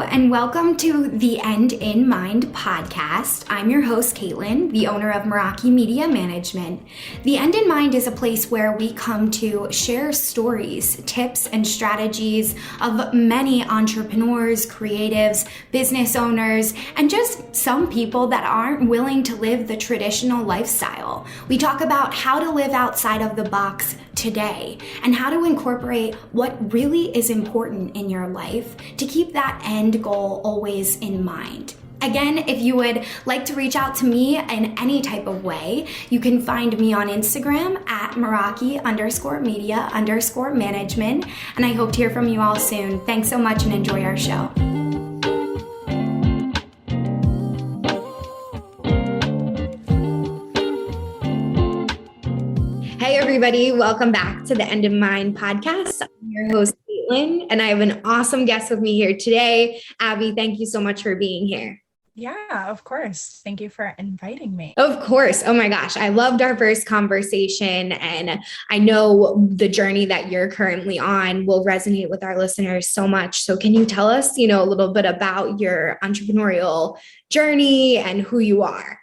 and welcome to the End in Mind podcast. I'm your host, Caitlin, the owner of Meraki Media Management. The End in Mind is a place where we come to share stories, tips, and strategies of many entrepreneurs, creatives, business owners, and just some people that aren't willing to live the traditional lifestyle. We talk about how to live outside of the box today and how to incorporate what really is important in your life to keep that end goal always in mind. Again, if you would like to reach out to me in any type of way, you can find me on Instagram at Meraki_media_management. And I hope to hear from you all soon. Thanks so much and enjoy our show. Hey everybody, welcome back to the End in Mind podcast. I'm your host, Caitlin, and I have an awesome guest with me here today. Abby, thank you so much for being here. Yeah, of course. Thank you for inviting me. Of course. Oh my gosh. I loved our first conversation, and I know the journey that you're currently on will resonate with our listeners so much. So can you tell us, a little bit about your entrepreneurial journey and who you are?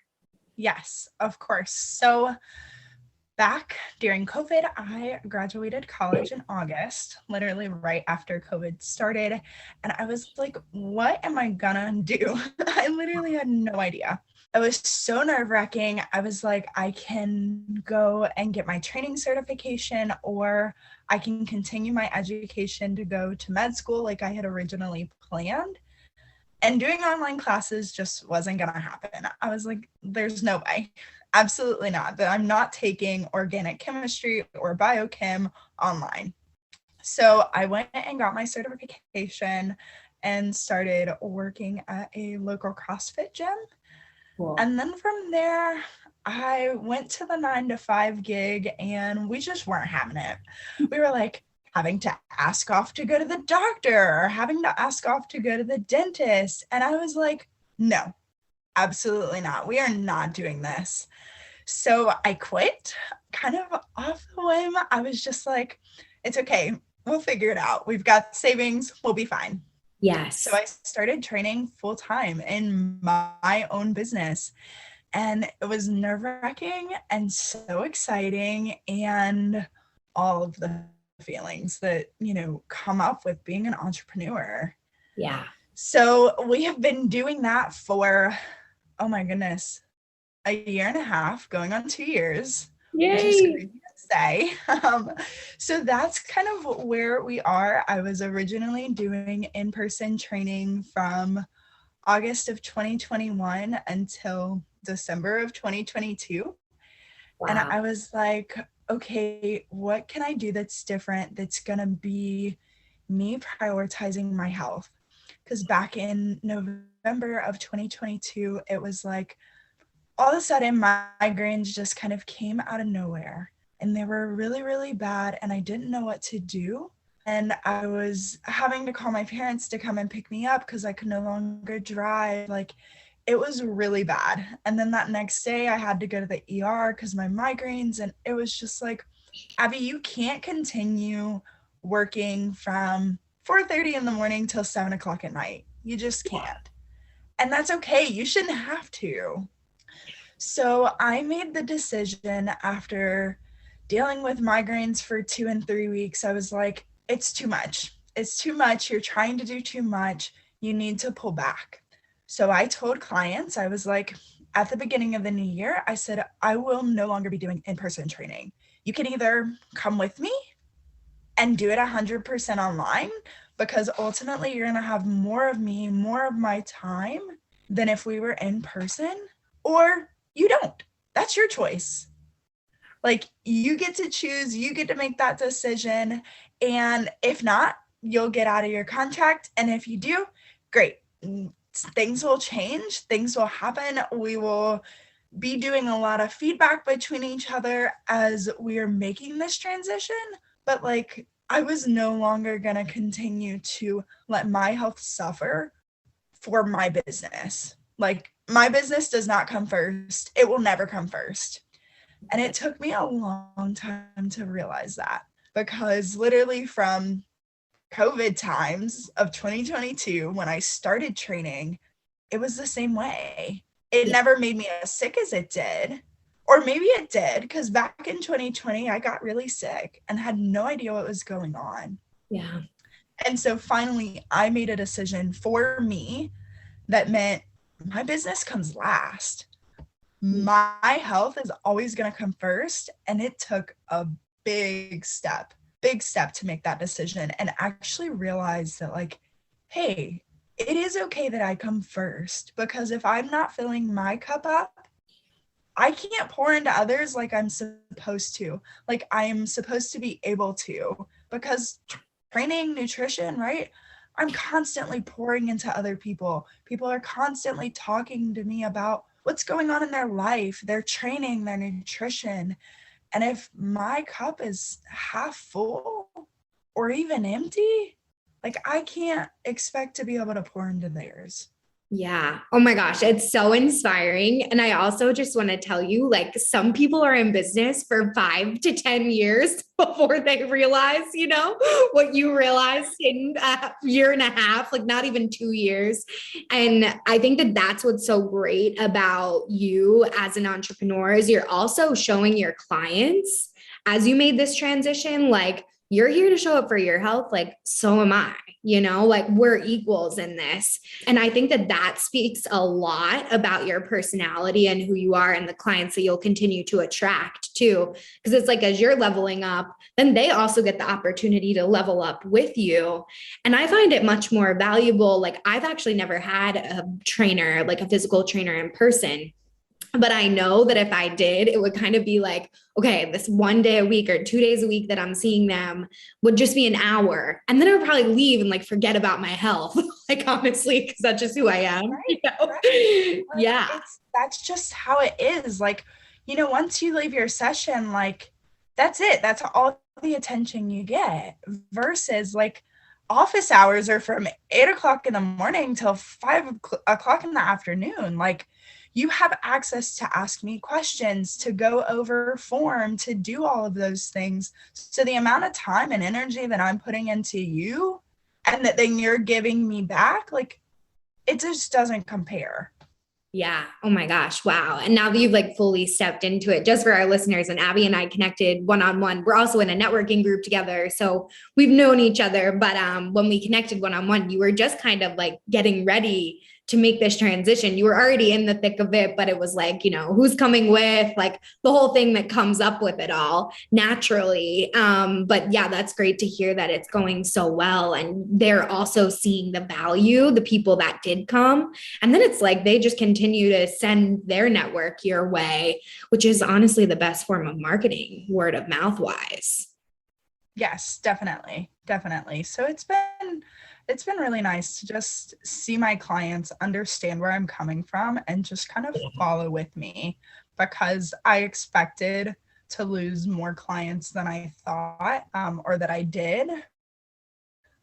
Yes, of course. So back during COVID, I graduated college in August, literally right after COVID started. And I was like, what am I gonna do? I literally had no idea. It was so nerve-wracking. I was like, I can go and get my training certification, or I can continue my education to go to med school like I had originally planned. And doing online classes just wasn't gonna happen. I was like, there's no way. Absolutely not. That I'm not taking organic chemistry or biochem online. So I went and got my certification and started working at a local CrossFit gym. Cool. And then from there, I went to the 9-to-5 gig and we just weren't having it. We were like having to ask off to go to the doctor or having to ask off to go to the dentist. And I was like, no, absolutely not. We are not doing this. So I quit kind of off the whim. I was just like, it's okay. We'll figure it out. We've got savings. We'll be fine. Yes. So I started training full time in my own business. And it was nerve-wracking and so exciting, and all of the feelings that, come up with being an entrepreneur. Yeah. So we have been doing that for, oh my goodness, a year and a half, going on 2 years. Yay. Which is crazy to say. So that's kind of where we are. I was originally doing in-person training from August of 2021 until December of 2022. Wow. And I was like, okay, what can I do that's different, that's going to be me prioritizing my health? Because back in November of 2022, it was like, all of a sudden migraines just kind of came out of nowhere, and they were really, really bad, and I didn't know what to do. And I was having to call my parents to come and pick me up because I could no longer drive. Like, it was really bad. And then that next day I had to go to the ER because my migraines, and it was just like, Abby, you can't continue working from 4:30 in the morning till 7 o'clock at night. You just can't. And that's okay. You shouldn't have to. So I made the decision after dealing with migraines for 2 and 3 weeks. I was like, it's too much. It's too much. You're trying to do too much. You need to pull back. So I told clients, I was like, at the beginning of the new year, I said, I will no longer be doing in-person training. You can either come with me and do it 100% online, because ultimately you're going to have more of me, more of my time than if we were in person, or you don't. That's your choice. Like, you get to choose, you get to make that decision. And if not, you'll get out of your contract. And if you do, great. Things will change. Things will happen. We will be doing a lot of feedback between each other as we are making this transition. But like, I was no longer going to continue to let my health suffer for my business. Like, my business does not come first. It will never come first. And it took me a long time to realize that, because literally from COVID times of 2022, when I started training, it was the same way. It never made me as sick as it did. Or maybe it did, because back in 2020, I got really sick and had no idea what was going on. Yeah. And so finally, I made a decision for me that meant my business comes last. My health is always going to come first. And it took a big step to make that decision and actually realize that, like, hey, it is okay that I come first, because if I'm not filling my cup up, I can't pour into others like I'm supposed to, like I am supposed to be able to, because training, nutrition, right? I'm constantly pouring into other people. People are constantly talking to me about what's going on in their life, their training, their nutrition. And if my cup is half full or even empty, like I can't expect to be able to pour into theirs. Yeah. Oh my gosh. It's so inspiring. And I also just want to tell you, like, some people are in business for 5 to 10 years before they realize, what you realized in a year and a half, like not even 2 years. And I think that that's what's so great about you as an entrepreneur is you're also showing your clients as you made this transition, like, you're here to show up for your health. Like, so am I, like we're equals in this. And I think that that speaks a lot about your personality and who you are and the clients that you'll continue to attract too. Because it's like, as you're leveling up, then they also get the opportunity to level up with you. And I find it much more valuable. Like, I've actually never had a trainer, like a physical trainer in person. But I know that if I did, it would kind of be like, okay, this 1 day a week or 2 days a week that I'm seeing them would just be an hour. And then I would probably leave and like forget about my health, like honestly, because that's just who I am. Right, Right. Yeah. That's just how it is. Like, once you leave your session, like, that's it. That's all the attention you get. Versus like office hours are from 8 o'clock in the morning till 5 o'clock in the afternoon. Like, you have access to ask me questions, to go over form, to do all of those things. So the amount of time and energy that I'm putting into you and that then you're giving me back, like, it just doesn't compare. Yeah. Oh my gosh. Wow. And now that you've like fully stepped into it, just for our listeners, and Abby and I connected one-on-one, we're also in a networking group together. So we've known each other, but when we connected one-on-one, you were just kind of like getting ready to make this transition. You were already in the thick of it, but it was like, who's coming with, like the whole thing that comes up with it all naturally. But yeah, that's great to hear that it's going so well. And they're also seeing the value, the people that did come. And then it's like, they just continue to send their network your way, which is honestly the best form of marketing, word of mouth wise. Yes, definitely. Definitely. So it's been really nice to just see my clients understand where I'm coming from and just kind of follow with me, because I expected to lose more clients than I thought, or that I did.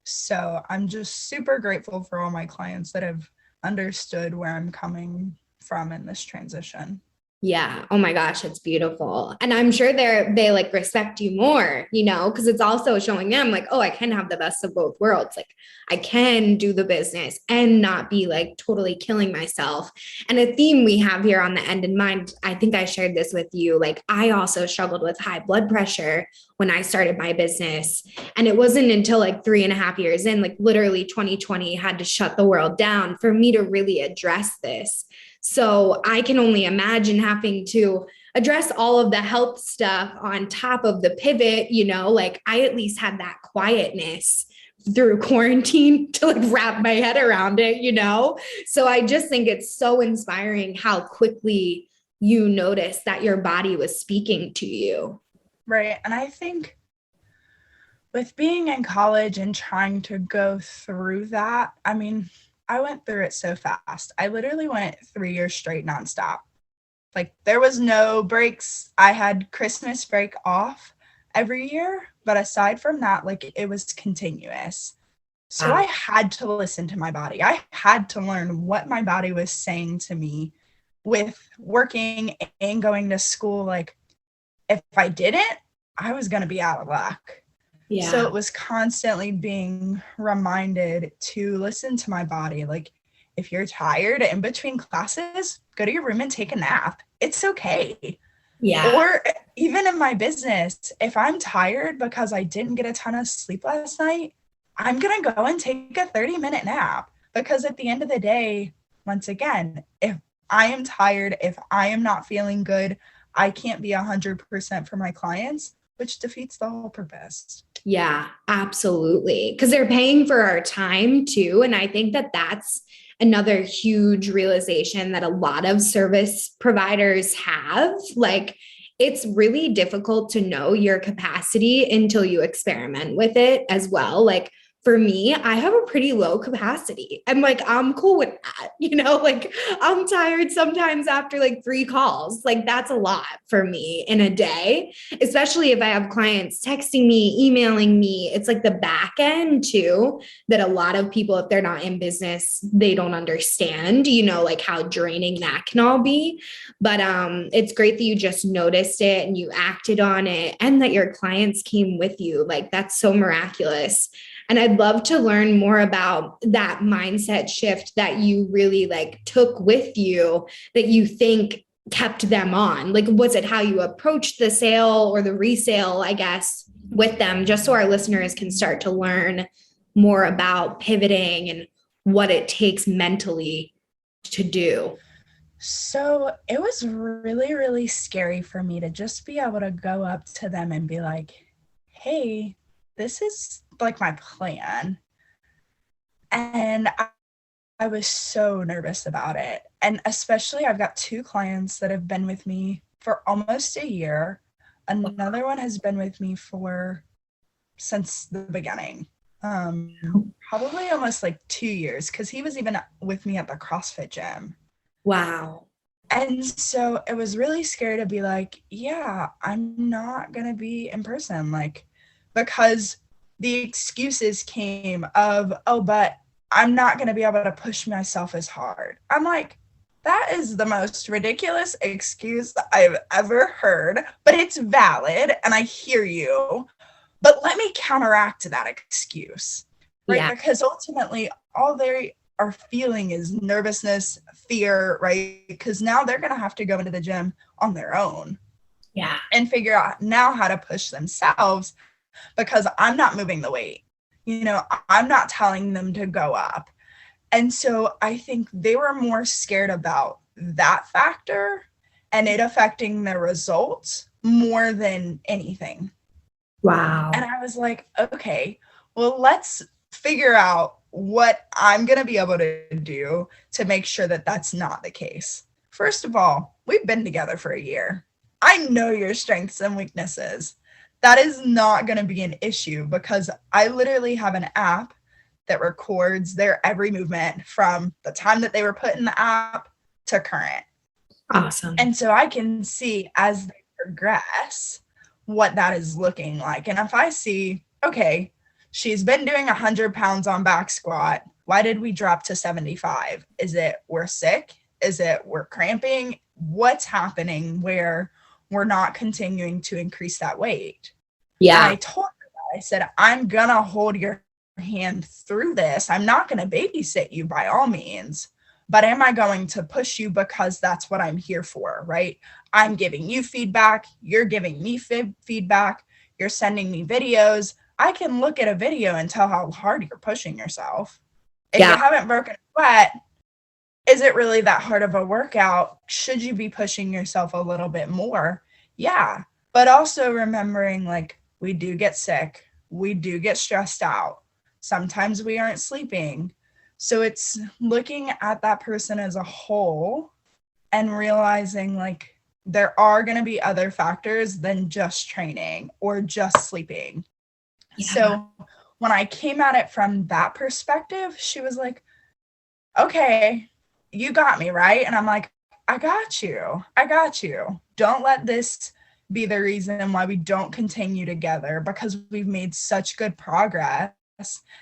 So I'm just super grateful for all my clients that have understood where I'm coming from in this transition. Yeah. Oh my gosh, it's beautiful. And I'm sure they like respect you more, because it's also showing them like, oh, I can have the best of both worlds. Like, I can do the business and not be like totally killing myself. And a theme we have here on the End in Mind, I think I shared this with you. Like, I also struggled with high blood pressure when I started my business. And it wasn't until like 3.5 years in, like literally 2020 had to shut the world down for me to really address this. So I can only imagine having to address all of the health stuff on top of the pivot, like I at least had that quietness through quarantine to like wrap my head around it, So I just think it's so inspiring how quickly you noticed that your body was speaking to you. Right. And I think with being in college and trying to go through that, I mean, I went through it so fast. I literally went 3 years straight nonstop. Like, there was no breaks. I had Christmas break off every year, but aside from that, like, it was continuous. So I had to listen to my body. I had to learn what my body was saying to me with working and going to school. Like, if I didn't, I was going to be out of luck. So Yeah. it was constantly being reminded to listen to my body. Like, if you're tired in between classes, go to your room and take a nap. It's okay. Yeah. Or even in my business, if I'm tired because I didn't get a ton of sleep last night, I'm going to go and take a 30-minute nap. Because at the end of the day, once again, if I am tired, if I am not feeling good, I can't be 100% for my clients, which defeats the whole purpose. Yeah, absolutely. Because they're paying for our time too. And I think that that's another huge realization that a lot of service providers have. Like, it's really difficult to know your capacity until you experiment with it as well. Like, for me, I have a pretty low capacity. I'm like, I'm cool with that. Like I'm tired sometimes after like 3 calls. Like, that's a lot for me in a day, especially if I have clients texting me, emailing me. It's like the back end too, that a lot of people, if they're not in business, they don't understand, like how draining that can all be. But it's great that you just noticed it and you acted on it and that your clients came with you. Like, that's so miraculous. And I'd love to learn more about that mindset shift that you really like took with you, that you think kept them on. Like, was it how you approached the sale or the resale, I guess, with them, just so our listeners can start to learn more about pivoting and what it takes mentally to do? So it was really, really scary for me to just be able to go up to them and be like, hey, this is like my plan. And I was so nervous about it. And especially, I've got 2 clients that have been with me for almost a year. Another one has been with me since the beginning. Probably almost like 2 years, because he was even with me at the CrossFit gym. Wow. And so it was really scary to be like, yeah, I'm not going to be in person. Like, because the excuses came of, oh, but I'm not going to be able to push myself as hard. I'm like, that is the most ridiculous excuse I've ever heard, but it's valid and I hear you. But let me counteract that excuse, right? Yeah. Because ultimately, all they are feeling is nervousness, fear, right? Because now they're going to have to go into the gym on their own Yeah. and figure out now how to push themselves, because I'm not moving the weight. I'm not telling them to go up. And so I think they were more scared about that factor and it affecting their results more than anything. And Wow. I was like, okay, well, let's figure out what I'm going to be able to do to make sure that that's not the case. First of all, we've been together for a year. I know your strengths and weaknesses. That is not going to be an issue, because I literally have an app that records their every movement from the time that they were put in the app to current. Awesome. And so I can see as they progress what that is looking like. And if I see, okay, she's been doing 100 pounds on back squat, why did we drop to 75? Is it we're sick? Is it we're cramping? What's happening where we're not continuing to increase that weight? And Yeah. I told her that. I said, I'm going to hold your hand through this. I'm not going to babysit you by all means, but am I going to push you because that's what I'm here for, right? I'm giving you feedback. You're giving me feedback. You're sending me videos. I can look at a video and tell how hard you're pushing yourself. If you Yeah. haven't broken a sweat, is it really that hard of a workout? Should you be pushing yourself a little bit more? Yeah. But also remembering, like, we do get sick. We do get stressed out. Sometimes we aren't sleeping. So it's looking at that person as a whole and realizing, like, there are going to be other factors than just training or just sleeping. Yeah. So when I came at it from that perspective, she was like, okay, you got me, right? And I'm like, I got you. I got you. Don't let this be the reason why we don't continue together, because we've made such good progress.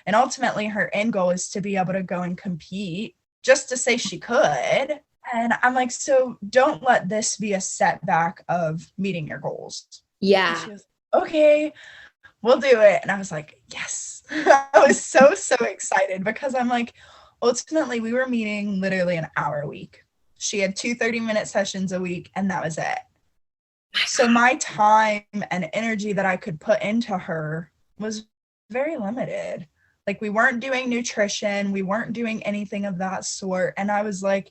And ultimately, her end goal is to be able to go and compete just to say she could. And I'm like, so don't let this be a setback of meeting your goals. And Yeah. she was, okay, we'll do it. And I was like, yes. I was so excited because I'm like, ultimately, we were meeting literally an hour a week. She had 2 30-minute sessions a week, and that was it. So my time and energy that I could put into her was very limited. Like, we weren't doing nutrition, we weren't doing anything of that sort. And I was like,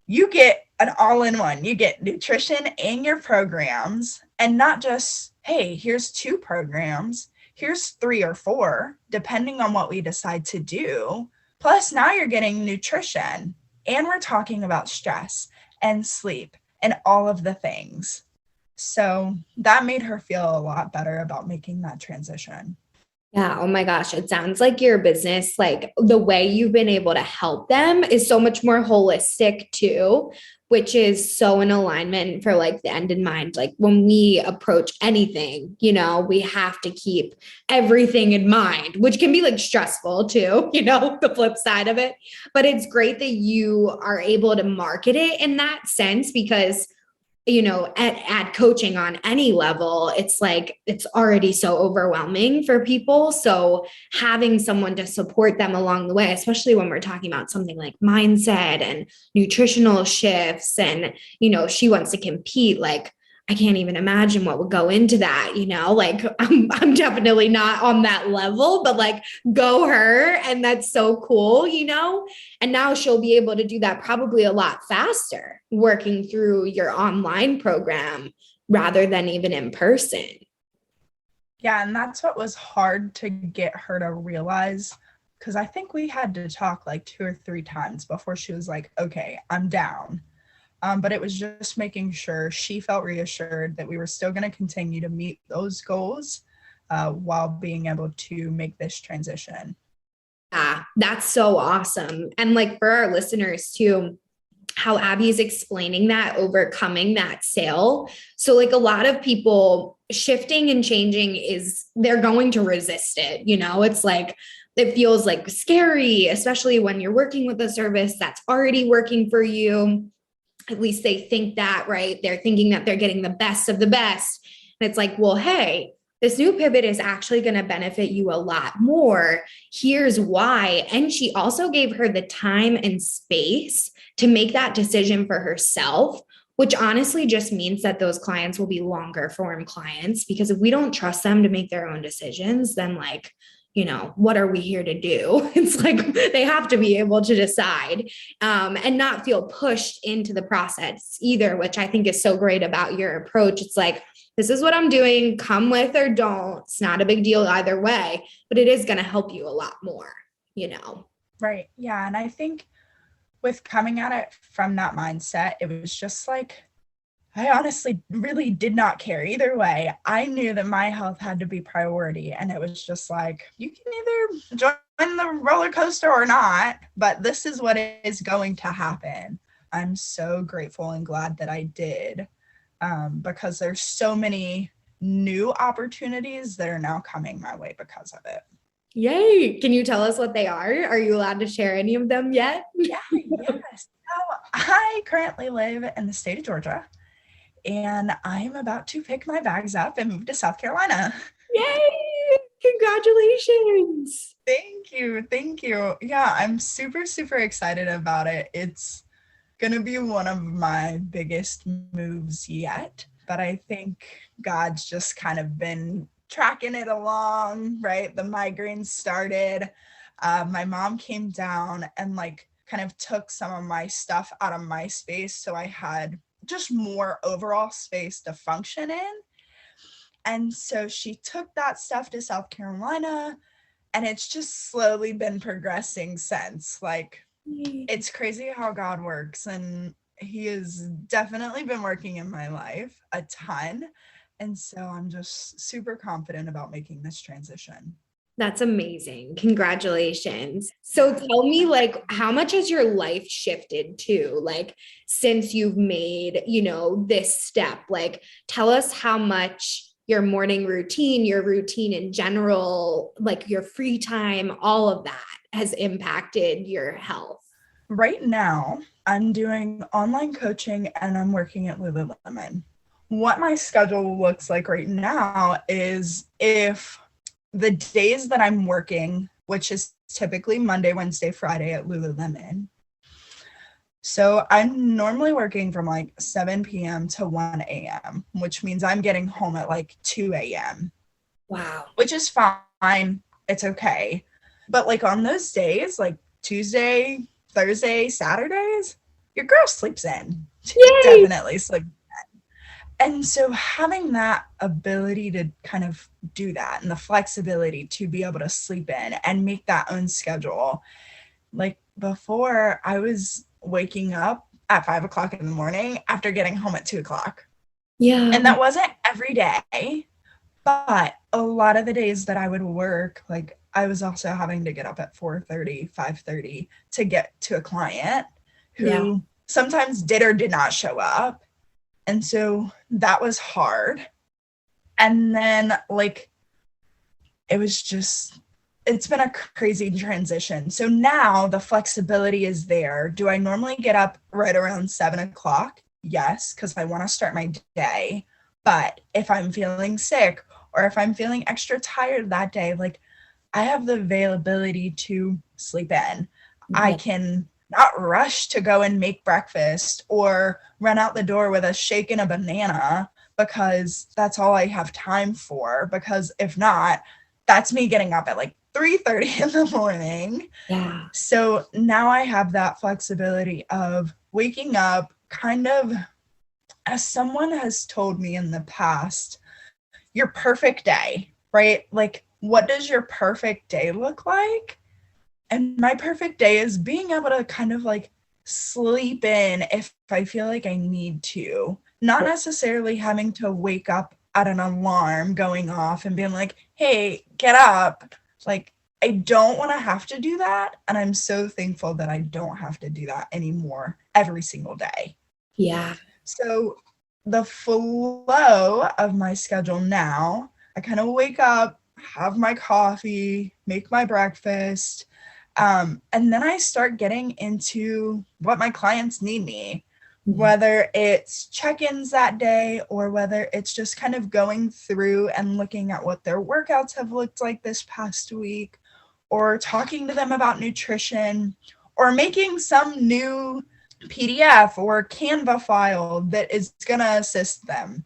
you get an all-in-one. You get nutrition and your programs, and not just, hey, here's 2 programs, here's 3 or 4, depending on what we decide to do. Plus, now you're getting nutrition, and we're talking about stress and sleep and all of the things. So that made her feel a lot better about making that transition. Yeah. Oh my gosh. It sounds like your business, like the way you've been able to help them is so much more holistic too, which is so in alignment for like the end in mind. Like when we approach anything, we have to keep everything in mind, which can be like stressful too, the flip side of it. But it's great that you are able to market it in that sense because at coaching on any level, it's like, it's already so overwhelming for people. So having someone to support them along the way, especially when we're talking about something like mindset and nutritional shifts and, she wants to compete, like, I can't even imagine what would go into that, like I'm definitely not on that level, but like go her. And that's so cool, and now she'll be able to do that probably a lot faster working through your online program rather than even in person. Yeah, and that's what was hard to get her to realize, because I think we had to talk like 2 or 3 times before she was like, okay, I'm down. But it was just making sure she felt reassured that we were still going to continue to meet those goals while being able to make this transition. Yeah, that's so awesome. And like for our listeners too, how Abby's explaining that, overcoming that sale. So like a lot of people shifting and changing they're going to resist it. It's like, it feels like scary, especially when you're working with a service that's already working for you. At least they think that, right? They're thinking that they're getting the best of the best. And it's like, well, hey, this new pivot is actually going to benefit you a lot more. Here's why. And she also gave her the time and space to make that decision for herself, which honestly just means that those clients will be longer form clients, because if we don't trust them to make their own decisions, then like, what are we here to do? It's like they have to be able to decide and not feel pushed into the process either, which I think is so great about your approach. It's like, this is what I'm doing, come with or don't. It's not a big deal either way, but it is going to help you a lot more. Right. Yeah. And I think with coming at it from that mindset, it was just like, I honestly really did not care either way. I knew that my health had to be priority. And it was just like, you can either join the roller coaster or not, but this is what is going to happen. I'm so grateful and glad that I did, because there's so many new opportunities that are now coming my way because of it. Yay. Can you tell us what they are? Are you allowed to share any of them yet? Yeah, yes. So I currently live in the state of Georgia, and I'm about to pick my bags up and move to South Carolina. Yay! Congratulations. Thank you. Thank you. Yeah, I'm super excited about it. It's going to be one of my biggest moves yet, but I think God's just kind of been tracking it along, right? The migraines started. My mom came down and like kind of took some of my stuff out of my space, so I had just more overall space to function in. And so she took that stuff to South Carolina, and it's just slowly been progressing since. Like, it's crazy how God works, and he has definitely been working in my life a ton. And so I'm just super confident about making this transition. That's amazing. Congratulations. So tell me, like, how much has your life shifted too? Like, since you've made, this step, like, tell us how much your morning routine, your routine in general, like your free time, all of that has impacted your health. Right now, I'm doing online coaching and I'm working at Lululemon. What my schedule looks like right now is, if the days that I'm working, which is typically Monday, Wednesday, Friday at Lululemon. So I'm normally working from like 7 p.m. to 1 a.m., which means I'm getting home at like 2 a.m. Wow. Which is fine. It's okay. But like on those days, like Tuesday, Thursday, Saturdays, your girl sleeps in. She Yay! definitely sleeps. And so having that ability to kind of do that and the flexibility to be able to sleep in and make that own schedule. Like before, I was waking up at 5 o'clock in the morning after getting home at 2 o'clock. Yeah. And that wasn't every day, but a lot of the days that I would work, like I was also having to get up at 4:30, 5:30 to get to a client Yeah. who sometimes did or did not show up. And so that was hard. And then like it was just, it's been a crazy transition. So now the flexibility is there. Do I normally get up right around 7 o'clock? Yes, because I want to start my day. But if I'm feeling sick or if I'm feeling extra tired that day, like I have the availability to sleep in. I Yeah. can not rush to go and make breakfast or run out the door with a shake and a banana because that's all I have time for. Because if not, that's me getting up at like 3:30 in the morning. Yeah. So now I have that flexibility of waking up kind of, as someone has told me in the past, your perfect day, right? Like, what does your perfect day look like? And my perfect day is being able to kind of like sleep in if I feel like I need to, not necessarily having to wake up at an alarm going off and being like, hey, get up. Like, I don't want to have to do that. And I'm so thankful that I don't have to do that anymore every single day. Yeah. So the flow of my schedule now, I kind of wake up, have my coffee, make my breakfast, and then I start getting into what my clients need me, Mhm. whether it's check-ins that day or whether it's just kind of going through and looking at what their workouts have looked like this past week, or talking to them about nutrition, or making some new PDF or Canva file that is going to assist them.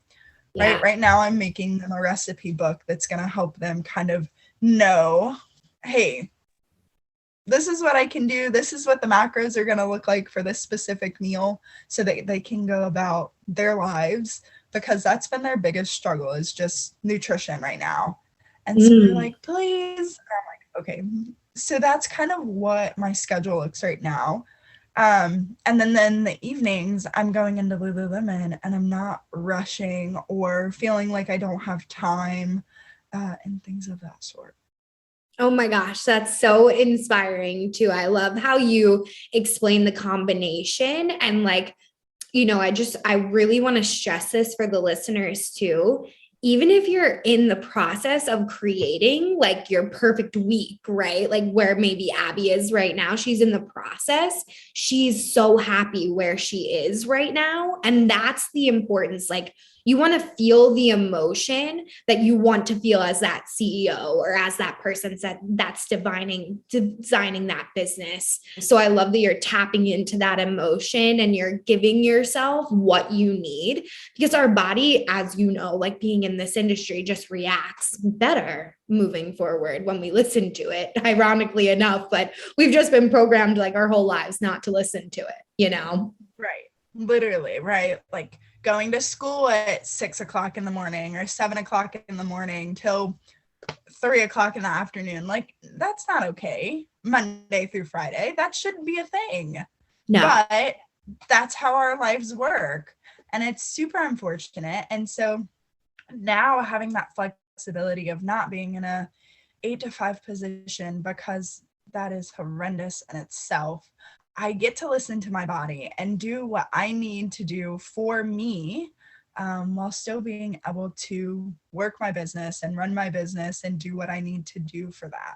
Yeah. Right now, I'm making them a recipe book that's going to help them kind of know, hey, this is what I can do. This is what the macros are going to look like for this specific meal so that they can go about their lives, because that's been their biggest struggle is just nutrition right now. And so they're Mm. like, please. And I'm like, okay. So that's kind of what my schedule looks right now. And then the evenings, I'm going into Lululemon and I'm not rushing or feeling like I don't have time and things of that sort. Oh my gosh, that's so inspiring too. I love how you explain the combination and like, I really want to stress this for the listeners too. Even if you're in the process of creating like your perfect week, right? Like where maybe Abby is right now, she's in the process. She's so happy where she is right now. And that's the importance. Like, you want to feel the emotion that you want to feel as that CEO or as that person that's designing that business. So I love that you're tapping into that emotion and you're giving yourself what you need, because our body, as you know, like being in this industry, just reacts better moving forward when we listen to it, ironically enough. But we've just been programmed like our whole lives not to listen to it. Right. Literally, right? Like going to school at 6 o'clock in the morning or 7 o'clock in the morning till 3 o'clock in the afternoon. Like, that's not okay. Monday through Friday. That shouldn't be a thing. No. But that's how our lives work. And it's super unfortunate. And so now having that flexibility of not being in a 8 to 5 position, because that is horrendous in itself, I get to listen to my body and do what I need to do for me, while still being able to work my business and run my business and do what I need to do for that.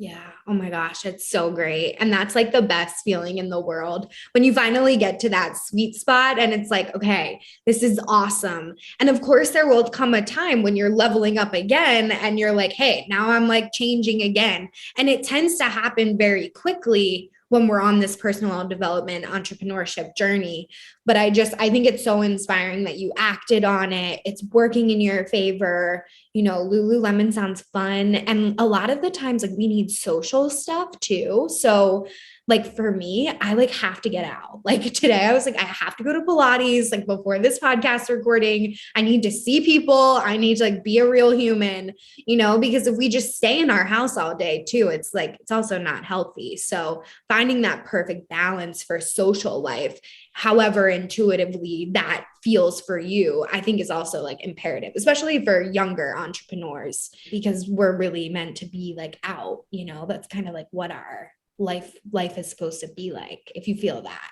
Yeah. Oh my gosh, it's so great. And that's like the best feeling in the world when you finally get to that sweet spot and it's like, okay, this is awesome. And of course, there will come a time when you're leveling up again and you're like, hey, now I'm like changing again. And it tends to happen very quickly when we're on this personal development entrepreneurship journey. But I think it's so inspiring that you acted on it. It's working in your favor. Lululemon sounds fun. And a lot of the times, like we need social stuff too. So, like for me, I like have to get out. Like today, I was like, I have to go to Pilates, like before this podcast recording. I need to see people. I need to like be a real human, because if we just stay in our house all day too, it's like, it's also not healthy. So, finding that perfect balance for social life, however intuitively that feels for you, I think is also like imperative, especially for younger entrepreneurs, because we're really meant to be like out, that's kind of like what our life is supposed to be like, if you feel that.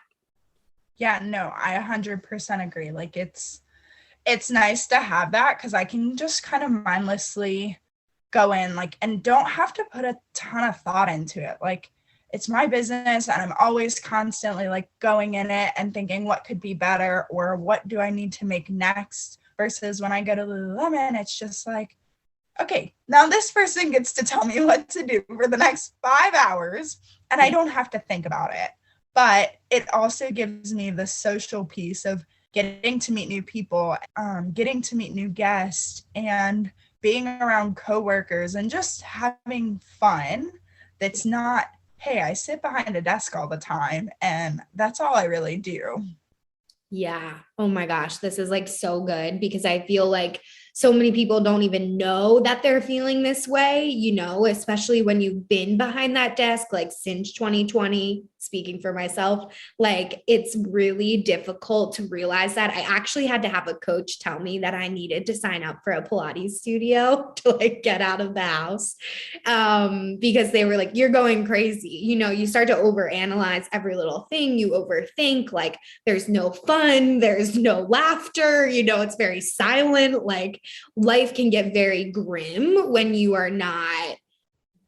Yeah, no, I 100% agree. Like it's nice to have that because I can just kind of mindlessly go in like and don't have to put a ton of thought into it. Like it's my business and I'm always constantly like going in it and thinking what could be better or what do I need to make next, versus when I go to Lululemon, it's just like, okay, now this person gets to tell me what to do for the next 5 hours and I don't have to think about it. But it also gives me the social piece of getting to meet new people, getting to meet new guests, and being around coworkers and just having fun. That's not, hey, I sit behind a desk all the time and that's all I really do. Yeah. Oh my gosh. This is like so good because I feel like so many people don't even know that they're feeling this way, especially when you've been behind that desk, like since 2020, speaking for myself, like it's really difficult to realize that. I actually had to have a coach tell me that I needed to sign up for a Pilates studio to like get out of the house. Because they were like, you're going crazy. You start to overanalyze every little thing. You overthink, like there's no fun, there's no laughter, it's very silent. Like life can get very grim when you are not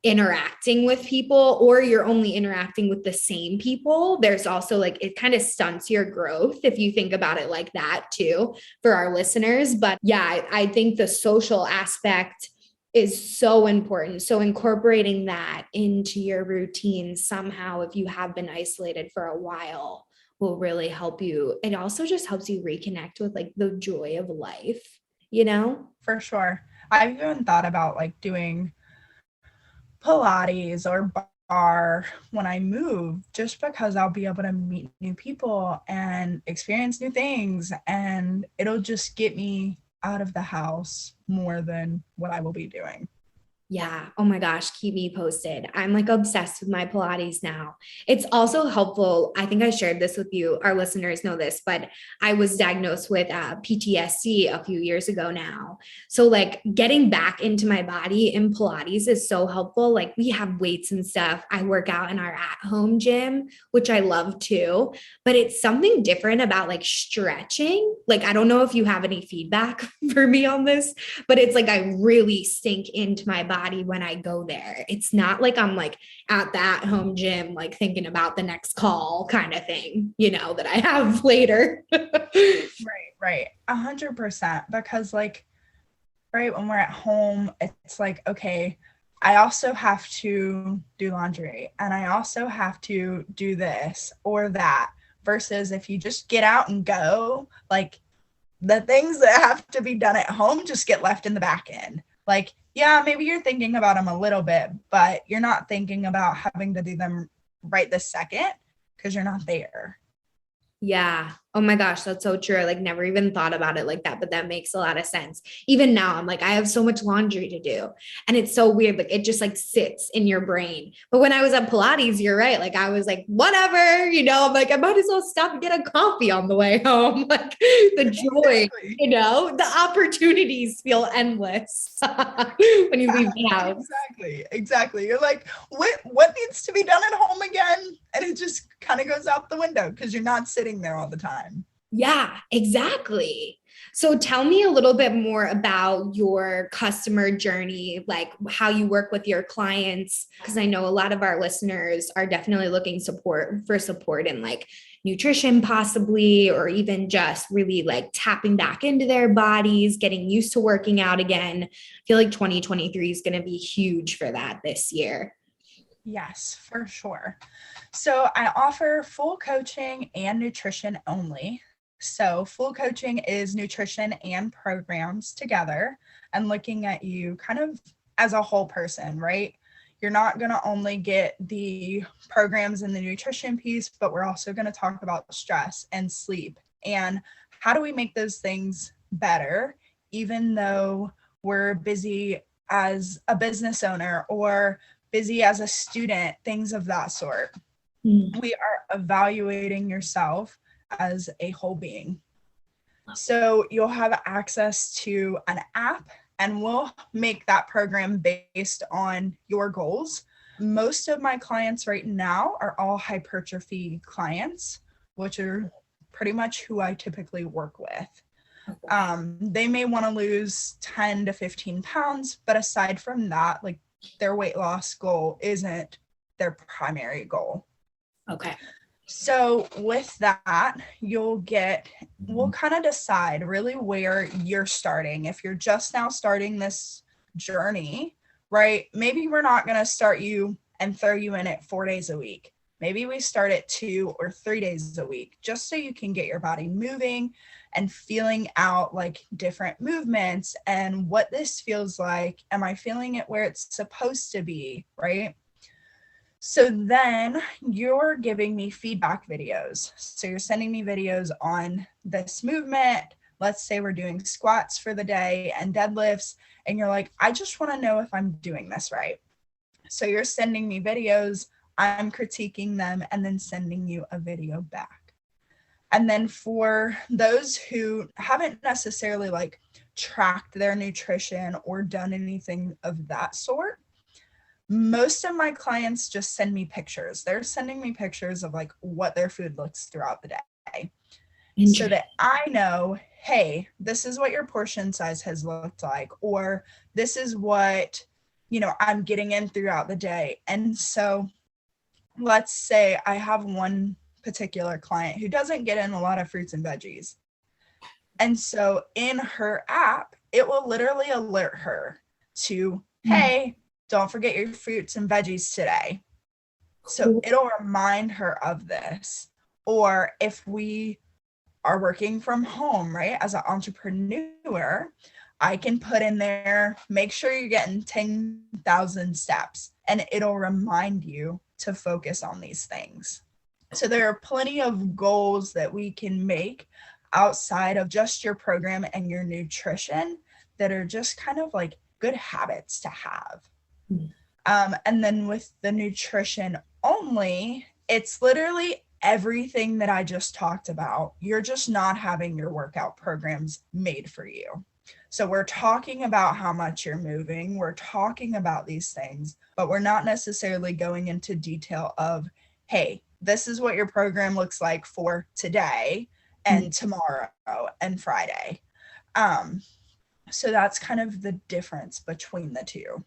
interacting with people or you're only interacting with the same people. There's also like, it kind of stunts your growth if you think about it like that too, for our listeners. But yeah, I think the social aspect is so important. So incorporating that into your routine somehow, if you have been isolated for a while, will really help you. It also just helps you reconnect with like the joy of life. For sure. I've even thought about like doing Pilates or bar when I move, just because I'll be able to meet new people and experience new things, and it'll just get me out of the house more than what I will be doing. Yeah. Oh my gosh. Keep me posted. I'm like obsessed with my Pilates now. It's also helpful. I think I shared this with you. Our listeners know this, but I was diagnosed with PTSD a few years ago now. So, like, getting back into my body in Pilates is so helpful. Like, we have weights and stuff. I work out in our at home gym, which I love too. But it's something different about like stretching. Like, I don't know if you have any feedback for me on this, but it's like I really sink into my body when I go there. It's not like I'm like at that home gym, like thinking about the next call kind of thing, that I have later. Right. 100%. Because like, right, when we're at home, it's like, okay, I also have to do laundry and I also have to do this or that. Versus if you just get out and go, like the things that have to be done at home just get left in the back end. Like, yeah, maybe you're thinking about them a little bit, but you're not thinking about having to do them right this second because you're not there. Yeah. Oh my gosh, that's so true. I like never even thought about it like that, but that makes a lot of sense. Even now, I'm like, I have so much laundry to do. And it's so weird. Like it just like sits in your brain. But when I was at Pilates, you're right. Like I was like, whatever, I'm like, I might as well stop and get a coffee on the way home. Like the joy, Exactly. the opportunities feel endless when you leave the house. Exactly. You're like, what needs to be done at home again? And it just kind of goes out the window because you're not sitting there all the time. Yeah, exactly. So tell me a little bit more about your customer journey, like how you work with your clients, because I know a lot of our listeners are definitely looking for support in like nutrition possibly, or even just really like tapping back into their bodies, getting used to working out again. I feel like 2023 is going to be huge for that this year. Yes, for sure. So I offer full coaching and nutrition only. So full coaching is nutrition and programs together and looking at you kind of as a whole person, right? You're not going to only get the programs and the nutrition piece, but we're also going to talk about stress and sleep and how do we make those things better, even though we're busy as a business owner or busy as a student, things of that sort. We are evaluating yourself as a whole being. So you'll have access to an app and we'll make that program based on your goals. Most of my clients right now are all hypertrophy clients, which are pretty much who I typically work with. They may want to lose 10 to 15 pounds, but aside from that, like their weight loss goal isn't their primary goal. Okay. So with that, we'll kind of decide really where you're starting. If you're just now starting this journey, right? Maybe we're not going to start you and throw you in it 4 days a week. Maybe we start it 2 or 3 days a week, just so you can get your body moving and feeling out like different movements and what this feels like. Am I feeling it where it's supposed to be, right? So then you're giving me feedback videos. So you're sending me videos on this movement. Let's say we're doing squats for the day and deadlifts, and you're like, I just want to know if I'm doing this right. So you're sending me videos, I'm critiquing them, and then sending you a video back. And then for those who haven't necessarily like tracked their nutrition or done anything of that sort, most of my clients just send me pictures. They're sending me pictures of like what their food looks throughout the day so that I know, hey, this is what your portion size has looked like, or this is what, I'm getting in throughout the day. And so let's say I have one particular client who doesn't get in a lot of fruits and veggies. And so in her app, it will literally alert her to, hey, don't forget your fruits and veggies today. So it'll remind her of this. Or if we are working from home, right, as an entrepreneur, I can put in there, make sure you're getting 10,000 steps, and it'll remind you to focus on these things. So there are plenty of goals that we can make outside of just your program and your nutrition that are just kind of like good habits to have. And then with the nutrition only, it's literally everything that I just talked about. You're just not having your workout programs made for you. So we're talking about how much you're moving. We're talking about these things, but we're not necessarily going into detail of, hey, this is what your program looks like for today and tomorrow and Friday. So that's kind of the difference between the two.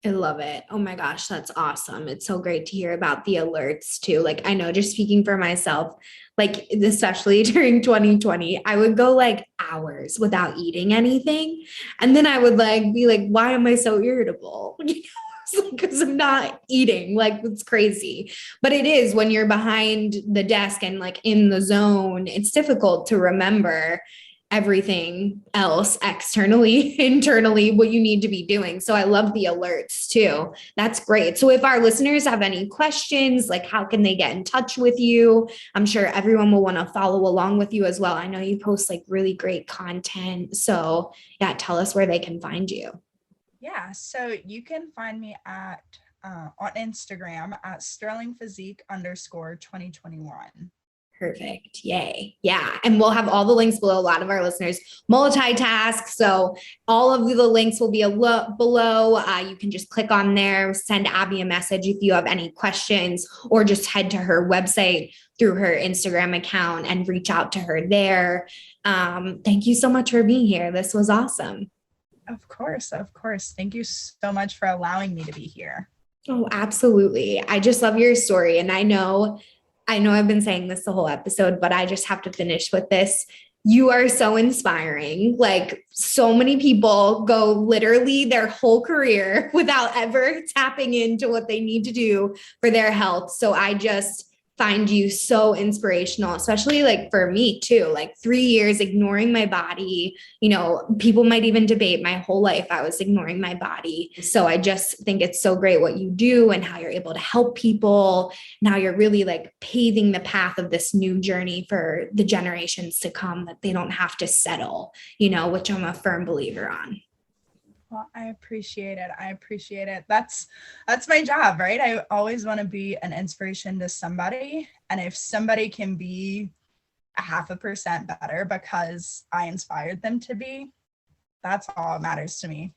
I love it. Oh my gosh, that's awesome. It's so great to hear about the alerts too. Like, I know, just speaking for myself, like, especially during 2020, I would go like hours without eating anything. And then I would like be like, why am I so irritable? Because I'm not eating. Like, it's crazy. But it is when you're behind the desk and like in the zone, it's difficult to remember everything else externally, internally, what you need to be doing. So I love the alerts too. That's great. So if our listeners have any questions, like how can they get in touch with you? I'm sure everyone will want to follow along with you as well. I know you post like really great content. So yeah, tell us where they can find you. Yeah, so you can find me at on Instagram at sterlingphysique_2021. Perfect. Yay. Yeah. And we'll have all the links below. A lot of our listeners multitask. So all of the links will be below. You can just click on there, send Abby a message if you have any questions, or just head to her website through her Instagram account and reach out to her there. Thank you so much for being here. This was awesome. Of course. Of course. Thank you so much for allowing me to be here. Oh, absolutely. I just love your story. And I know I've been saying this the whole episode, but I just have to finish with this. You are so inspiring. Like, so many people go literally their whole career without ever tapping into what they need to do for their health. So I just find you so inspirational, especially like for me too, like 3 years ignoring my body. You know, people might even debate my whole life I was ignoring my body. So I just think it's so great what you do and how you're able to help people. Now you're really like paving the path of this new journey for the generations to come, that they don't have to settle, you know, which I'm a firm believer on. Well, I appreciate it. I appreciate it. That's my job, right? I always want to be an inspiration to somebody. And if somebody can be 0.5% better because I inspired them to be, that's all that matters to me.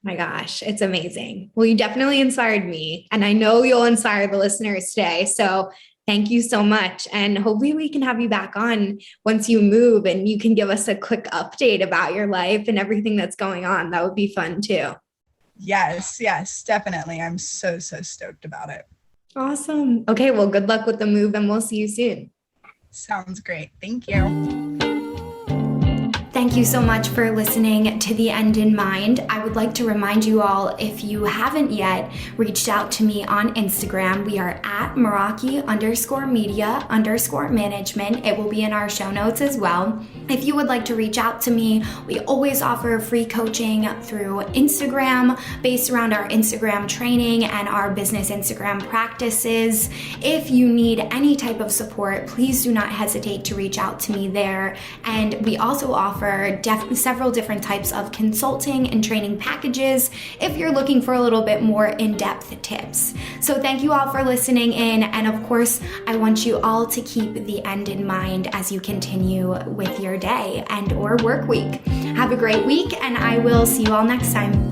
My gosh, it's amazing. Well, you definitely inspired me, and I know you'll inspire the listeners today. So thank you so much. And hopefully we can have you back on once you move and you can give us a quick update about your life and everything that's going on. That would be fun too. Yes, definitely. I'm so stoked about it. Awesome. Okay, well, good luck with the move and we'll see you soon. Sounds great. Thank you. Thank you so much for listening to The End in Mind. I would like to remind you all, if you haven't yet reached out to me on Instagram, we are at Meraki_media_management. It will be in our show notes as well. If you would like to reach out to me, we always offer free coaching through Instagram based around our Instagram training and our business Instagram practices. If you need any type of support, please do not hesitate to reach out to me there. And we also offer several different types of consulting and training packages if you're looking for a little bit more in-depth tips. So thank you all for listening in. And of course, I want you all to keep the end in mind as you continue with your day and or work week. Have a great week, and I will see you all next time.